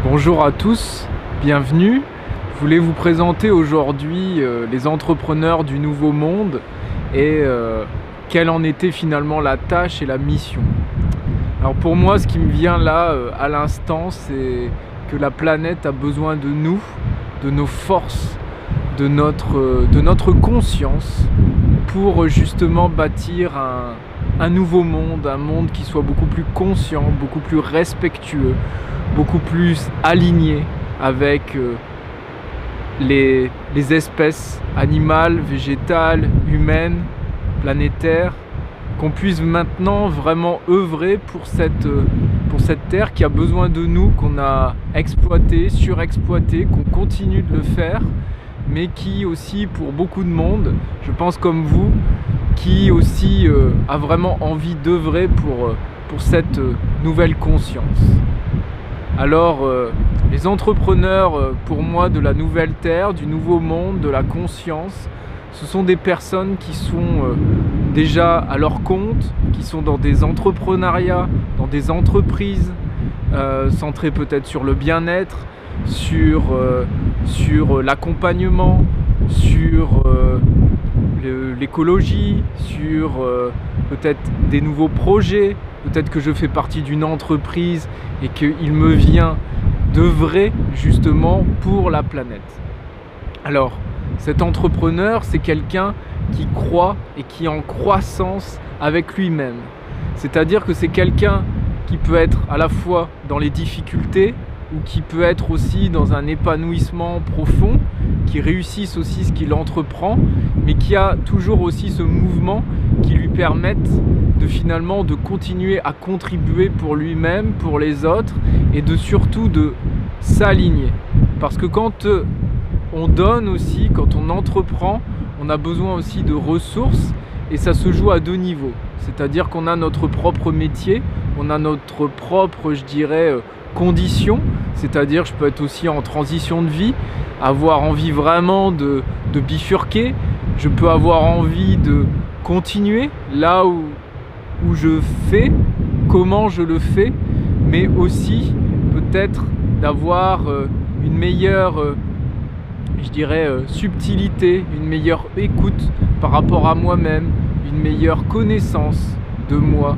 Bonjour à tous, bienvenue. Je voulais vous présenter aujourd'hui les entrepreneurs du Nouveau Monde et quelle en était finalement la tâche et la mission. Alors pour moi, ce qui me vient là à l'instant, c'est que la planète a besoin de nous, de nos forces, de notre conscience pour justement bâtir un nouveau monde, un monde qui soit beaucoup plus conscient, beaucoup plus respectueux, beaucoup plus aligné avec les espèces animales, végétales, humaines, planétaires, qu'on puisse maintenant vraiment œuvrer pour cette terre qui a besoin de nous, qu'on a exploité, surexploité, qu'on continue de le faire, mais qui aussi pour beaucoup de monde, je pense comme vous, qui aussi a vraiment envie d'œuvrer pour cette nouvelle conscience. Alors, les entrepreneurs, pour moi, de la nouvelle terre, du nouveau monde, de la conscience, ce sont des personnes qui sont déjà à leur compte, qui sont dans des entrepreneuriats, dans des entreprises, centrées peut-être sur le bien-être, sur l'accompagnement, sur l'écologie, sur peut-être des nouveaux projets. Peut-être que je fais partie d'une entreprise et qu'il me vient d'œuvrer justement pour la planète. Alors, cet entrepreneur, c'est quelqu'un qui croit et qui est en croissance avec lui-même. C'est-à-dire que c'est quelqu'un qui peut être à la fois dans les difficultés ou qui peut être aussi dans un épanouissement profond, qui réussisse aussi ce qu'il entreprend, mais qui a toujours aussi ce mouvement qui lui permette finalement de continuer à contribuer pour lui-même, pour les autres, et surtout de s'aligner. Parce que quand on donne aussi, quand on entreprend, on a besoin aussi de ressources, et ça se joue à deux niveaux. C'est-à-dire qu'on a notre propre métier, on a notre propre, je dirais, conditions, c'est-à-dire je peux être aussi en transition de vie, avoir envie vraiment de bifurquer, je peux avoir envie de continuer là où je fais, comment je le fais, mais aussi peut-être d'avoir une meilleure, je dirais, subtilité, une meilleure écoute par rapport à moi-même, une meilleure connaissance de moi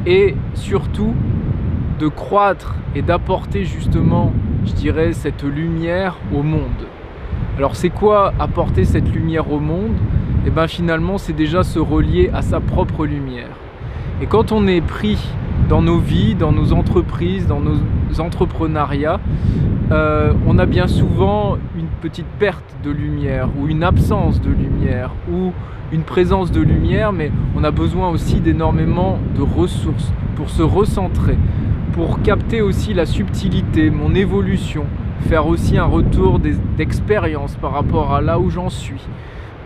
et surtout de croître et d'apporter justement, je dirais, cette lumière au monde. Alors c'est quoi apporter cette lumière au monde? Et bien finalement c'est déjà se relier à sa propre lumière. Et quand on est pris dans nos vies, dans nos entreprises, dans nos entrepreneuriats, on a bien souvent une petite perte de lumière ou une absence de lumière ou une présence de lumière, mais on a besoin aussi d'énormément de ressources pour se recentrer, pour capter aussi la subtilité, mon évolution, faire aussi un retour d'expérience par rapport à là où j'en suis,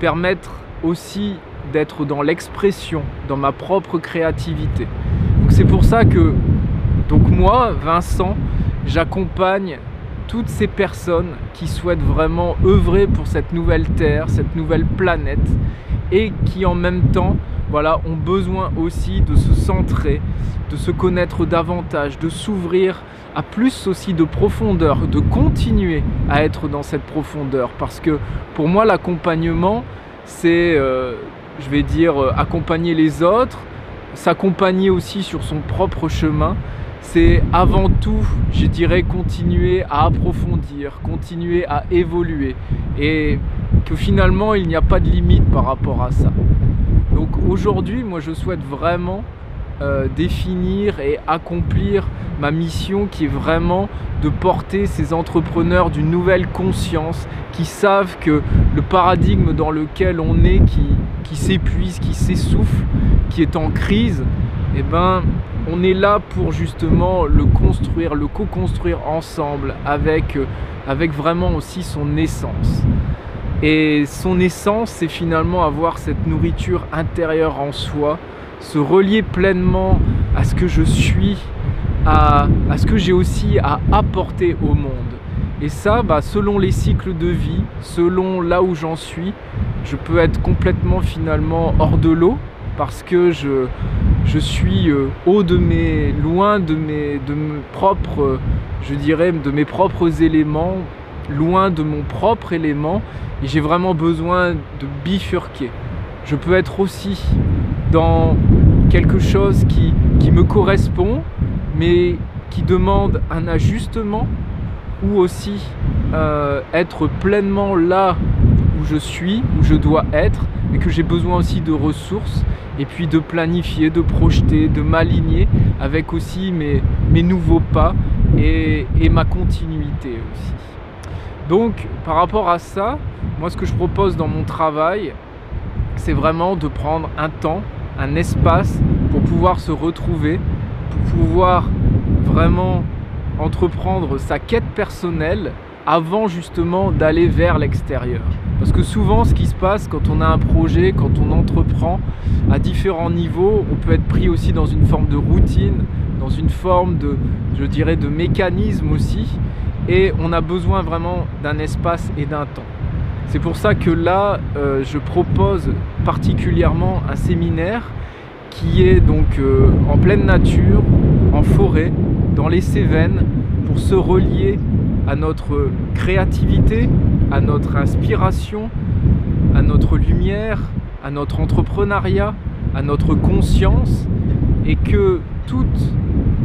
permettre aussi d'être dans l'expression, dans ma propre créativité. Donc c'est pour ça que moi, Vincent, j'accompagne toutes ces personnes qui souhaitent vraiment œuvrer pour cette nouvelle terre, cette nouvelle planète et qui en même temps ont besoin aussi de se centrer, de se connaître davantage, de s'ouvrir à plus aussi de profondeur, de continuer à être dans cette profondeur. Parce que pour moi, l'accompagnement, c'est, je vais dire, accompagner les autres, s'accompagner aussi sur son propre chemin. C'est avant tout, je dirais, continuer à approfondir, continuer à évoluer et que finalement, il n'y a pas de limite par rapport à ça. Donc aujourd'hui, moi je souhaite vraiment définir et accomplir ma mission qui est vraiment de porter ces entrepreneurs d'une nouvelle conscience qui savent que le paradigme dans lequel on est, qui s'épuise, qui s'essouffle, qui est en crise, eh ben, on est là pour justement le construire, le co-construire ensemble avec vraiment aussi son essence. Et son essence, c'est finalement avoir cette nourriture intérieure en soi, se relier pleinement à ce que je suis, à ce que j'ai aussi à apporter au monde. Et ça, selon les cycles de vie, selon là où j'en suis, je peux être complètement finalement hors de l'eau parce que je je suis loin de mes propres, je dirais, de mes propres éléments, loin de mon propre élément, et j'ai vraiment besoin de bifurquer. Je peux être aussi dans quelque chose qui me correspond, mais qui demande un ajustement, ou aussi être pleinement là où je suis, où je dois être, mais que j'ai besoin aussi de ressources, et puis de planifier, de projeter, de m'aligner avec aussi mes nouveaux pas et ma continuité aussi. Donc par rapport à ça, moi ce que je propose dans mon travail, c'est vraiment de prendre un temps, un espace pour pouvoir se retrouver, pour pouvoir vraiment entreprendre sa quête personnelle avant justement d'aller vers l'extérieur. Parce que souvent ce qui se passe quand on a un projet, quand on entreprend à différents niveaux, on peut être pris aussi dans une forme de routine, dans une forme de, je dirais, de mécanisme aussi, et on a besoin vraiment d'un espace et d'un temps. C'est pour ça que là, je propose particulièrement un séminaire qui est donc en pleine nature, en forêt, dans les Cévennes, pour se relier à notre créativité, à notre inspiration, à notre lumière, à notre entrepreneuriat, à notre conscience, et que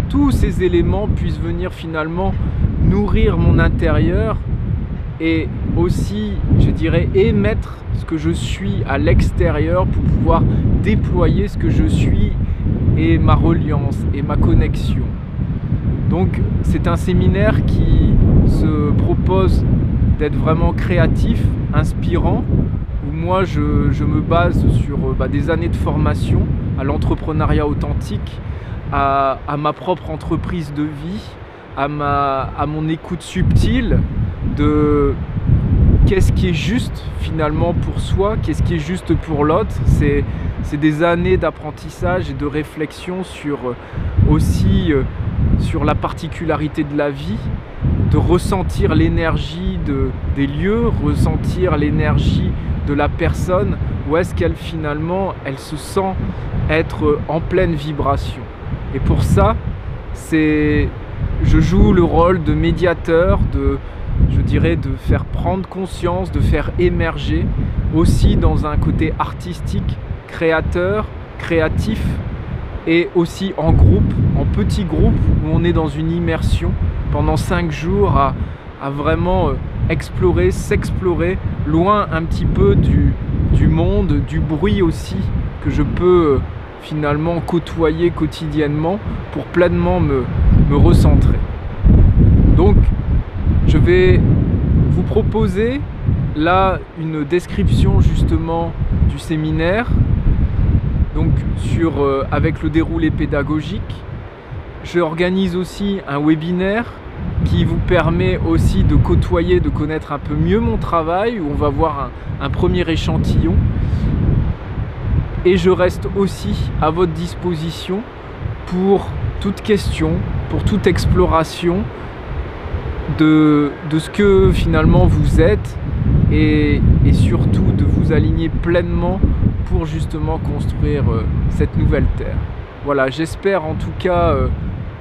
tous ces éléments puissent venir finalement nourrir mon intérieur et aussi, je dirais, émettre ce que je suis à l'extérieur pour pouvoir déployer ce que je suis et ma reliance et ma connexion. Donc c'est un séminaire qui se propose d'être vraiment créatif, inspirant, où moi je me base sur des années de formation à l'entrepreneuriat authentique, à ma propre entreprise de vie, à mon écoute subtile de qu'est-ce qui est juste finalement pour soi, qu'est-ce qui est juste pour l'autre. C'est des années d'apprentissage et de réflexion sur aussi sur la particularité de la vie, de ressentir l'énergie des lieux, ressentir l'énergie de la personne, où est-ce qu'elle finalement elle se sent être en pleine vibration. Et pour ça, je joue le rôle de médiateur, je dirais de faire prendre conscience, de faire émerger, aussi dans un côté artistique, créateur, créatif, et aussi en groupe, en petit groupe, où on est dans une immersion pendant 5 jours à vraiment explorer, s'explorer, loin un petit peu du monde, du bruit aussi, que je peux finalement côtoyer quotidiennement pour pleinement me recentrer. Donc je vais vous proposer là une description justement du séminaire, donc avec le déroulé pédagogique. J'organise aussi un webinaire qui vous permet aussi de côtoyer, de connaître un peu mieux mon travail, où on va voir un premier échantillon. Et je reste aussi à votre disposition pour toute question, pour toute exploration de ce que finalement vous êtes, et surtout de vous aligner pleinement pour justement construire cette nouvelle terre. Voilà, j'espère en tout cas,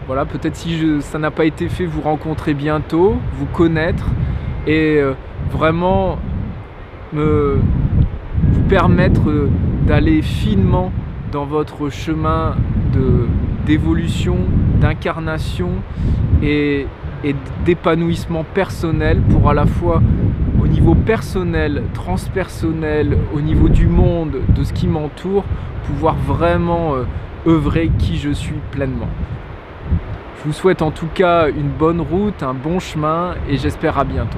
voilà, peut-être si ça n'a pas été fait, vous rencontrer bientôt, vous connaître et vraiment vous permettre d'aller finement dans votre chemin d'évolution, d'incarnation et d'épanouissement personnel, pour à la fois au niveau personnel, transpersonnel, au niveau du monde, de ce qui m'entoure, pouvoir vraiment œuvrer qui je suis pleinement. Je vous souhaite en tout cas une bonne route, un bon chemin, et j'espère à bientôt.